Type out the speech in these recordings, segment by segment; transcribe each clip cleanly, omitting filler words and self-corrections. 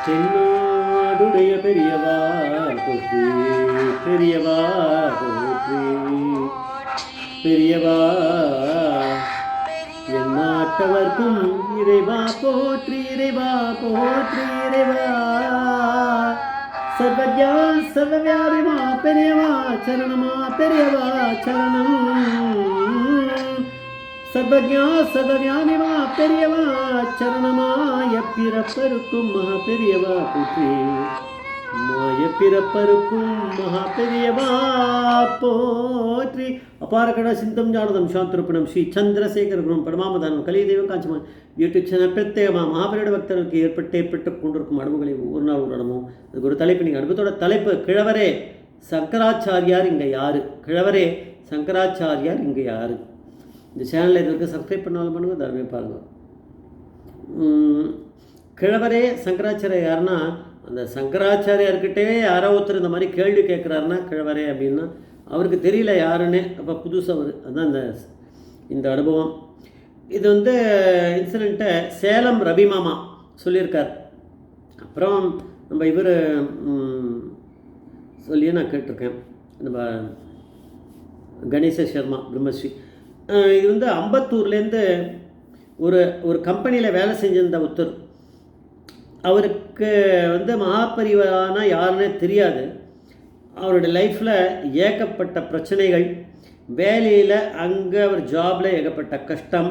தென்னாடுடைய பெரியவா போற்றி, பெரியவா போற்றி, பெரியவா எந்நாட்டவர்க்கும் இறைவா போற்றி, இறைவா போற்றி, இறைவா சர்வஜா சர்வவியாபிமா பெரியவா சரணமா, பெரியவா சரணம். சர்வஜா சர்வவியாபிமா பெரியவா சரணமா, எப்பிறப்பருக்கும் மகா பெரியவா போற்றி, மாய பிறப்பருக்கும் மகா பெரியவா போற்றி. அபாரகட சிந்தம் ஜானதம் சாந்திருப்பணம் ஸ்ரீ சந்திரசேகர குரும் பரமாமதானம் கலிதெய்வம் காஞ்சிமான் யூடியூப் சேனல் பிரத்யேகமாக மகாபெரியோட பக்தர்களுக்கு ஏற்பட்டு கொண்டிருக்கும் அனுபவங்களை ஒவ்வொரு நாள் ஒரு இடமும் அதுக்கு ஒரு தலைப்பு. நீங்கள் அனுபவத்தோட தலைப்பு கிழவரே சங்கராச்சாரியார் இங்கே யார், கிழவரே சங்கராச்சாரியார் இங்கே யார். இந்த சேனலில் இது வரைக்கும் சப்ஸ்கிரைப் பண்ணாலும் பண்ணுங்கள், தர்மே பாருங்கள். கிழவரே சங்கராச்சாரியார் யாருன்னா, அந்த சங்கராச்சாரியார்கிட்டே யாரோ ஒருத்தர் இந்த மாதிரி கேள்வி கேட்குறாருன்னா கிழவரே அப்படின்னா அவருக்கு தெரியல யாருன்னு. அப்போ புதுசாக அவர் அதுதான் இந்த அனுபவம். இது இன்சிடெண்ட்டை சேலம் ரவி மாமா சொல்லியிருக்கார். அப்புறம் நம்ம இவர் சொல்லியே நான் கேட்டிருக்கேன், நம்ம கணேச சர்மா பிரம்மஸ்ரீ. இது அம்பத்தூர்லேருந்து ஒரு கம்பெனியில் வேலை செஞ்சிருந்த ஒருத்தர். அவருக்கு மகாபரிவானா யாருன்னே தெரியாது. அவருடைய லைஃப்பில் ஏகப்பட்ட பிரச்சனைகள், வேலையில் அங்கே அவர் ஜாபில் ஏகப்பட்ட கஷ்டம்,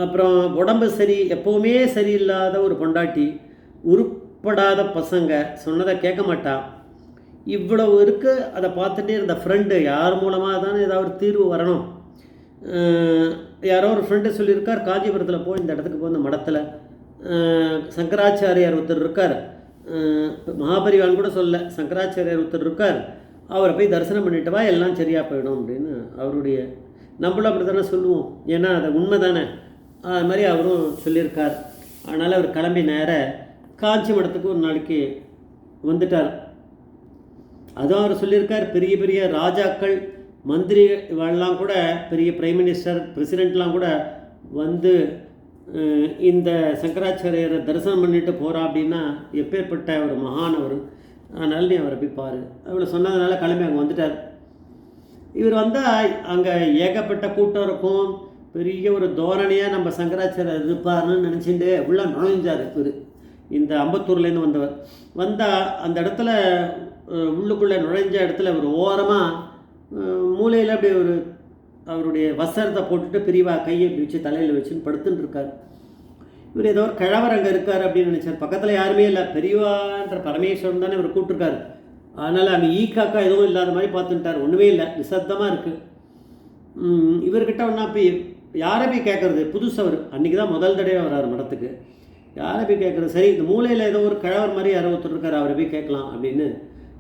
அப்புறம் உடம்பு எப்போவுமே சரியில்லாத ஒரு பொண்டாட்டி, உருப்படாத பசங்க, சொன்னதை கேட்க மாட்டான். இவ்வளவு இருக்குது. அதை பார்த்துட்டே இருந்த ஃப்ரெண்டு, யார் மூலமாக தானே ஏதாவது தீர்வு வரணும். யாரோ ஒரு ஃப்ரெண்டு சொல்லியிருக்கார், காஞ்சிபுரத்தில் போய் இந்த இடத்துக்கு போய் இந்த மடத்தில் சங்கராச்சாரியார் ஒருத்தர் இருக்கார், மகாபரிவான் கூட சொல்ல, சங்கராச்சாரியார் ஒருத்தர் இருக்கார், அவரை போய் தரிசனம் பண்ணிட்டு வா, எல்லாம் சரியாக போயிடும் அப்படின்னு அவருடைய, நம்மளும் அப்படி தானே சொல்லுவோம், ஏன்னா அது உண்மை தானே. அது மாதிரி அவரும் சொல்லியிருக்கார். அதனால் அவர் கிளம்பி நேர காஞ்சி மடத்துக்கு ஒரு நாளைக்கு வந்துட்டார். அதுவும் அவர் சொல்லியிருக்கார், பெரிய பெரிய ராஜாக்கள் மந்திரிகள்லாம் கூட, பெரிய பிரைம் மினிஸ்டர் பிரசிடெண்ட்லாம் கூட இந்த சங்கராச்சாரியரை தரிசனம் பண்ணிட்டு போகிறா அப்படின்னா எப்பேற்பட்ட ஒரு மகானவர். அதனால் நீ அவரை போய் பாரு அவளை சொன்னதுனால கிளம்பி அங்கே வந்துட்டார். இவர் வந்தால் அங்கே ஏகப்பட்ட கூட்டம் இருக்கும், பெரிய ஒரு தோரணையாக நம்ம சங்கராச்சாரியர் இருப்பார்னு நினச்சிட்டு உள்ளே நுழைஞ்சார். இவர் இந்த அம்பத்தூர்லேருந்து வந்தவர் வந்தால் அந்த இடத்துல உள்ளுக்குள்ளே நுழைஞ்ச இடத்துல ஒரு ஓரமாக மூலையில் அப்படி ஒரு அவருடைய வஸ்திரத்தை போட்டுட்டு பிரிவா கையை இப்படி வச்சு தலையில் வச்சுன்னு படுத்துன்னு இருக்கார். இவர் ஏதோ ஒரு கிழவர் அங்கே இருக்கார் அப்படின்னு நினச்சார். பக்கத்தில் யாருமே இல்லை, பெரியவான்ற பரமேஸ்வரன் தானே இவர் கூப்பிட்டுருக்காரு. அதனால் அங்கே காக்கா எதுவும் இல்லாத மாதிரி பார்த்துட்டார். ஒன்றுமே இல்லை, நிசப்தமாக இருக்குது. இவர்கிட்ட ஒன்றா போய் யாரை போய் கேட்குறது, புதுசவர் அன்றைக்கி தான் முதல் தடவை வர்றார் மடத்துக்கு, யாரை போய் கேட்குறது. சரி, இந்த மூலையில் ஏதோ ஒரு கிழவர் மாதிரி யாரோ ஒருத்தர் இருக்கார், அவரை போய் கேட்கலாம் அப்படின்னு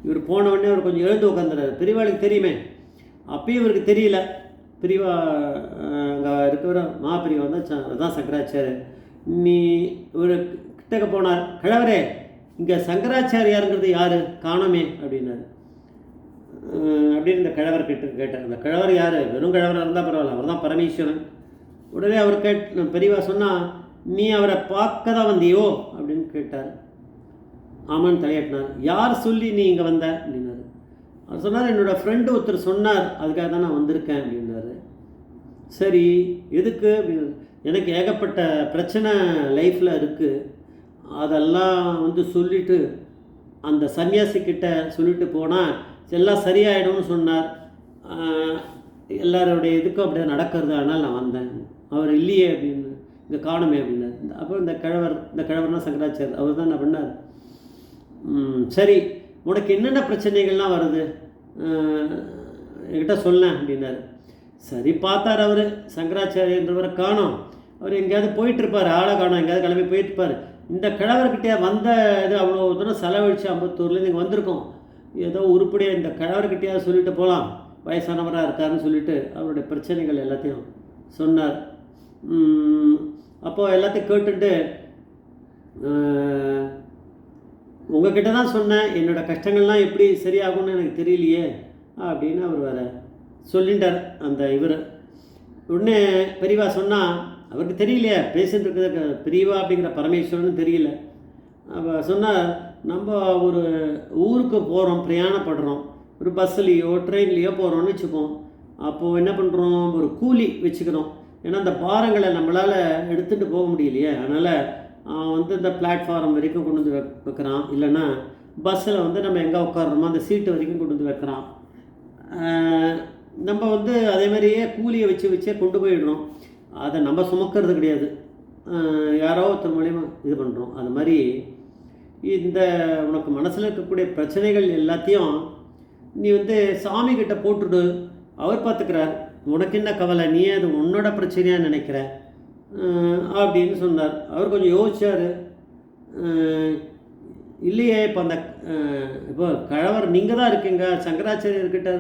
இவர் போன உடனே அவர் கொஞ்சம் எழுந்து உட்காந்துறாரு. பெரியவாளுக்கு தெரியுமே, அப்பயும் இவருக்கு தெரியல. பெரியவா அங்கே இருக்கிற மகாபெரியவா தான் சங்கராச்சாரியர். நீ இவர் கிட்டக்க போனார். கிழவரே, இங்கே சங்கராச்சாரியாருங்கிறது யார், காணோமே அப்படின்னாரு. அப்படின்னு இந்த கிழவர் கேட்டார். அந்த கிழவர் யார், வெறும் கிழவராக இருந்தால் பரவாயில்ல, அவர் தான் பரமேஸ்வரன். உடனே அவர் பெரியவா சொன்னால், நீ அவரை பார்க்க தான் வந்தியோ அப்படின்னு கேட்டார். ஆமான்னு தலையாட்டினார். யார் சொல்லி நீ இங்கே வந்த அப்படின்னாரு. அவர் சொன்னார், என்னோடய ஃப்ரெண்டு ஒருத்தர் சொன்னார், அதுக்காக தான் நான் வந்திருக்கேன் அப்படின்னாரு. சரி, எதுக்கு அப்படின்னு. எனக்கு ஏகப்பட்ட பிரச்சனை லைஃப்பில் இருக்குது, அதெல்லாம் சொல்லிவிட்டு அந்த சன்னியாசிக்கிட்ட சொல்லிட்டு போனால் எல்லாம் சரியாயிடும்னு சொன்னார். எல்லாருடைய இதுக்கும் அப்படியே நடக்கிறது, அதனால் நான் வந்தேன். அவர் இல்லையே அப்படின்னு, இங்கே காணுமே அப்படின்னார். அப்புறம் இந்த கிழவர்னா சங்கராச்சாரியர், அவர் தான் என்ன பண்ணார், சரி உனக்கு என்னென்ன பிரச்சனைகள்லாம் வருது என்கிட்ட சொல்லேன் அப்படின்னாரு. சரி பார்த்தார் அவர், சங்கராச்சாரியன்றவரை காணோம். அவர் எங்கேயாவது போயிட்டுருப்பார், ஆளை காணோம், எங்கேயாவது கிளம்பி போயிட்டுருப்பார். இந்த கிழவர்கிட்டே வந்த இது அவ்வளோ தூரம் செலவழித்து அம்பத்தூர்லேருந்து இங்கே வந்திருக்கோம், ஏதோ உருப்படியாக இந்த கிழவர்கிட்டையாவது சொல்லிட்டு போகலாம், வயசானவராக இருக்காருன்னு சொல்லிட்டு அவருடைய பிரச்சனைகள் எல்லாத்தையும் சொன்னார். அப்போது எல்லாத்தையும் கேட்டுட்டு, உங்ககிட்ட தான் சொன்னேன், என்னோடய கஷ்டங்கள்லாம் எப்படி சரியாகும்னு எனக்கு தெரியலையே அப்படின்னு அவர் வேறு சொல்லிட்டார் அந்த இவர். உடனே பெரியவா சொன்னால், அவருக்கு தெரியலையே பேசிட்டு இருக்கிறது பெரியவா அப்படிங்கிற பரமேஸ்வரன் தெரியல. அப்போ சொன்னார், நம்ம ஒரு ஊருக்கு போகிறோம், பிரயாணப்படுறோம், ஒரு பஸ்ஸுலேயோ ட்ரெயின்லேயோ போகிறோம்னு வச்சுப்போம். அப்போது என்ன பண்ணுறோம், ஒரு கூலி வச்சுக்கிறோம். ஏன்னா அந்த பாரங்களை நம்மளால் எடுத்துகிட்டு போக முடியலையே, அதனால் வந்து இந்த பிளாட்ஃபார்ம் வரைக்கும் கொண்டு வந்து வைக்கிறான். இல்லைன்னா பஸ்ஸில் வந்து நம்ம எங்கே உட்காடுறோமோ அந்த சீட்டு வரைக்கும் கொண்டு வந்து வைக்கிறான். நம்ம வந்து அதே மாதிரியே கூலியை வச்சே கொண்டு போயிடுறோம். அதை நம்ம சுமக்கிறது கிடையாது, யாரோ ஒருத்தர் மூலிமா இது பண்ணுறோம். அது மாதிரி இந்த உனக்கு மனசில் இருக்கக்கூடிய பிரச்சனைகள் எல்லாத்தையும் நீ வந்து சாமிக்கிட்ட போட்டுடு, அவர் பார்த்துக்கிறார், உனக்கு என்ன கவலை, நீ அது உன்னோட பிரச்சனையாக நினைக்கிற அப்படின்னு சொன்னார். அவர் கொஞ்சம் யோசிச்சார். இல்லையே, இப்போ அந்த இப்போ கழவர் நீங்கள் தான் இருக்கீங்க, சங்கராச்சாரியர்கிட்ட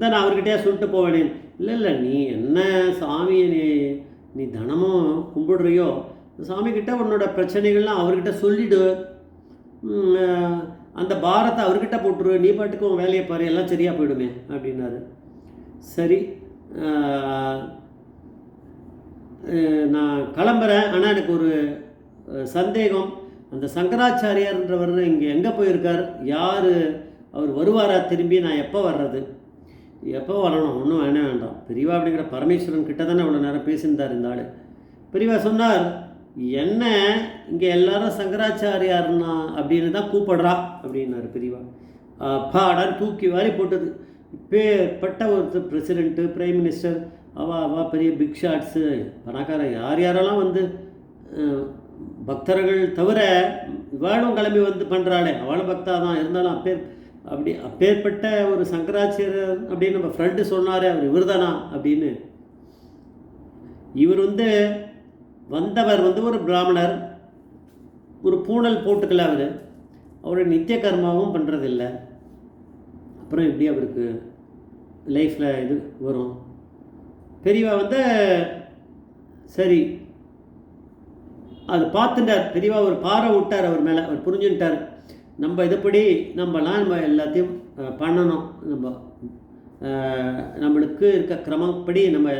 தான் நான் அவர்கிட்டயே சொல்லிட்டு போவேனே. இல்லை இல்லை, நீ என்ன சாமியை நீ தினமும் கும்பிடுறியோ, சாமிக்கிட்ட உன்னோட பிரச்சனைகள்லாம் அவர்கிட்ட சொல்லிவிடு, அந்த பாரத்தை அவர்கிட்ட போட்டுரு, நீ பாட்டுக்கு உன் வேலையை பாரு, எல்லாம் சரியாக போயிடுமே அப்படின்னாரு. சரி, நான் கிளம்புறேன், ஆனால் எனக்கு ஒரு சந்தேகம், அந்த சங்கராச்சாரியார்ன்றவர் இங்கே எங்கே போயிருக்கார், யார், அவர் வருவாரா திரும்பி, நான் எப்போ வர்றது, எப்போ வரணும், ஒன்றும் வேண்டாம், பெரியவா அப்படிங்கிற பரமேஸ்வரன் கிட்ட தானே அவ்வளோ நேரம் பேசியிருந்தார் இந்த ஆள். பெரியவா சொன்னார், என்ன இங்கே எல்லாரும் சங்கராச்சாரியார்னா அப்படின்னு தான் கூப்பிடுறா அப்படின்னாரு பெரியவா. பாடான்னு தூக்கி வாரி போட்டது. இப்பேற்பட்ட ஒரு பிரசிடெண்ட்டு, பிரைம் மினிஸ்டர், அவா பெரிய பிக் ஷாட்ஸு, பணக்கார, யாரெல்லாம் வந்து பக்தர்கள் தவிர இவாளும் கிளம்பி வந்து பண்ணுறாளே, அவளும் பக்தா தான் இருந்தாலும் அப்பேற்பட்ட ஒரு சங்கராச்சாரியர் அப்படின்னு நம்ம ஃப்ரெண்டு சொன்னார், அவர் இவர் தானா அப்படின்னு. இவர் வந்து வந்தவர் வந்து ஒரு பிராமணர், ஒரு பூணல் போட்டுக்கல, அவருடைய நித்திய கர்மாவும் பண்ணுறதில்லை. அப்புறம் எப்படி அவருக்கு லைஃப்பில் இது வரும்? பெரியவா வந்து சரி அது பார்த்துட்டார். பெரியவா ஒரு பாறை விட்டார் அவர் மேலே, அவர் புரிஞ்சுட்டார், நம்ம இதுபடி நம்ம எல்லாத்தையும் பண்ணணும், நம்மளுக்கு இருக்க கிரமப்படி நம்ம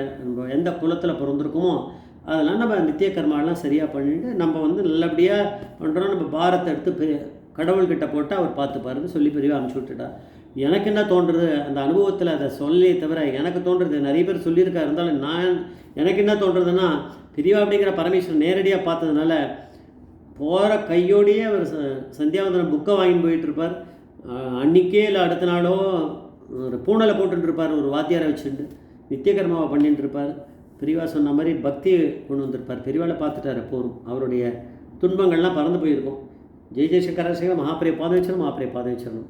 எந்த குலத்தில் பிறந்திருக்கோமோ அதெல்லாம் நம்ம நித்திய கர்மாலாம் சரியாக பண்ணிட்டு நம்ம வந்து நல்லபடியாக பண்ணுறோம், நம்ம பாரத்தை எடுத்து கடவுள்கிட்ட போட்டால் அவர் பார்த்துப்பாருன்னு சொல்லி பெரியவா அனுப்பிச்சி விட்டுட்டா. எனக்கு என்ன தோன்றுறது, அந்த அனுபவத்தில் அதை சொல்லியே தவிர எனக்கு தோன்றுறது, நிறைய பேர் சொல்லியிருக்கா, இருந்தாலும் எனக்கு என்ன தோன்றுறதுன்னா, பெரியவா அப்படிங்கிற பரமேஸ்வரன் நேரடியாக பார்த்ததுனால போகிற கையோடையே அவர் சந்தியாவந்தனம் புக்கை வாங்கிட்டு போயிட்டுருப்பார். அன்றைக்கே இல்லை அடுத்த நாளோ ஒரு பூனலை போட்டுருப்பார், ஒரு வாத்தியாரை வச்சுட்டு நித்திய கர்மாவை பண்ணிட்டு இருப்பார். பெரியவா சொன்ன மாதிரி பக்தியை கொண்டு வந்திருப்பார். பெரியவாளை பார்த்துட்டார், போரும் அவருடைய துன்பங்கள்லாம் பறந்து போயிருக்கும். ஜெய் ஜெய் சங்கராச்சாரிய மகாபிரிய பாதம் வச்சிடணும், மகாபிரிய பாதம் வச்சிடணும்.